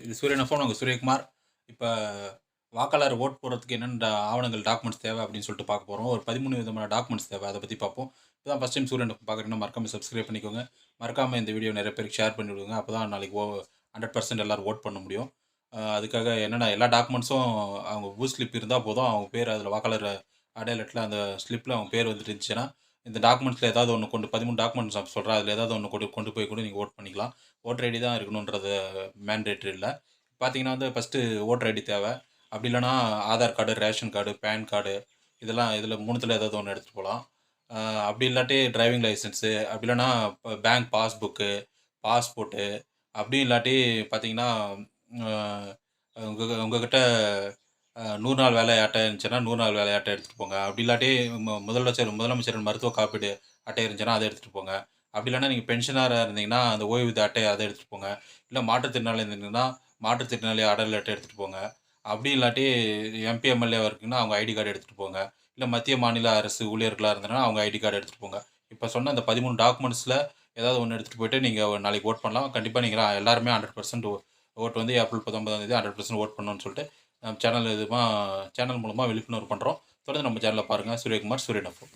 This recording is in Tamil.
இது சூரியன் எஃப்எம். நாங்க சூரியகுமார். இப்ப வாக்காளர் ஓட் போடுறதுக்கு என்னென்ன ஆவணங்கள், டாக்குமெண்ட்ஸ் தேவை அப்படின்னு சொல்லிட்டு பார்க்க போறோம். ஒரு 13 விதமான டாக்குமெண்ட்ஸ் தேவை. அத பத்தி பார்ப்போம். இப்பதான் ஃபர்ஸ்ட் டைம் சூரியன் எஃப்எம் பார்க்குறீங்கன்னா மறக்காம சப்ஸ்கிரைப் பண்ணிக்கோங்க. மறக்காம இந்த வீடியோ நெறைய பேருக்கு ஷேர் பண்ணி விடுங்க. அப்பதான் நாளைக்கு 100% எல்லாரும் ஓட் பண்ண முடியும். அதுக்காக என்னென்ன எல்லா டாக்குமெண்ட்ஸும் அவங்க பூத் ஸ்லிப் இருந்தா போதும். அவங்க பேர் அதில வாக்காளர் அடையாள அட்டையில அந்த ஸ்லிப்ல அவங்க பேர் வந்துட்டு இருந்துச்சுன்னா, இந்த டாக்குமெண்ட்ஸ்ல ஏதாவது ஒண்ணு 13 டாக்குமெண்ட்ஸ் நான் சொல்றேன். அதில ஏதாவது ஒண்ணு கொண்டு போய் கூட நீங்க ஓட் பண்ணிக்கலாம். ஓட்டர் ஐடி தான் இருக்கணுன்றது மேண்டேட்டரி இல்ல. பார்த்தீங்கன்னா வந்து ஃபர்ஸ்ட்டு ஓட்டர் ஐடி தேவை. அப்படி இல்லன்னா Aadhaar card, ration card, PAN card இதெல்லாம் இதில 3த்துல ஏதாவது ஒண்ணு எடுத்துட்டு போலாம். அ அப்படி இல்லாட்டி டிரைவிங் லைசென்ஸு, அப்படி இல்லன்னா பேங்க் பாஸ்புக்கு, பாஸ்போர்ட்டு அப்படியும் இல்லாட்டி பார்த்தீங்கன்னா, உங்ககிட்ட 100 நாள் வேலை அட்டை இருந்துச்சுன்னா 100 நாள் வேலை அட்டை எடுத்துட்டு போங்க. அப்படி இல்லாட்டி முதலமைச்சரின் மருத்துவ காப்பீடு அட்டை இருந்துச்சுன்னா அதை எடுத்துட்டு போங்க. அப்படி இல்லைன்னா நீங்கள் பென்ஷனரா இருந்தீங்கன்னா அந்த ஓய்வூதிய அட்டை அதை எடுத்துட்டு போங்க. இல்லை மாற்றுத்திறனாளி இருந்தீங்கன்னா மாற்றுத்திறனாளி அடையாள அட்டை எடுத்துட்டு போங்க. அப்படி இல்லாட்டி எம்பி, எம்எல்ஏவா இருக்குன்னா அவங்க ஐடி கார்டு எடுத்துட்டு போங்க. இல்லை மத்திய மாநில அரசு ஊழியர்களாக இருந்தாங்கன்னா அவங்க ஐடி கார்டு எடுத்துட்டு போங்க. இப்போ சொன்ன அந்த 13 டாக்குமெண்ட்ஸில் ஏதாவது ஒன்று எடுத்துட்டு போயிட்டு நீங்கள் நாளைக்கு ஓட் பண்ணலாம். கண்டிப்பாக நீங்கள் எல்லாருமே 100% ஓட் வந்து ஏப்ரல் 19ஆம் தேதி 100% ஓட் பண்ணணும்னு சொல்லிட்டு நம்ம சேனல் மூலமாக விழிப்புணர்வு பண்ணுறோம். தொடர்ந்து நம்ம சேனலை பாருங்கள். சூரியகுமார், சூரியன் எஃப்எம்.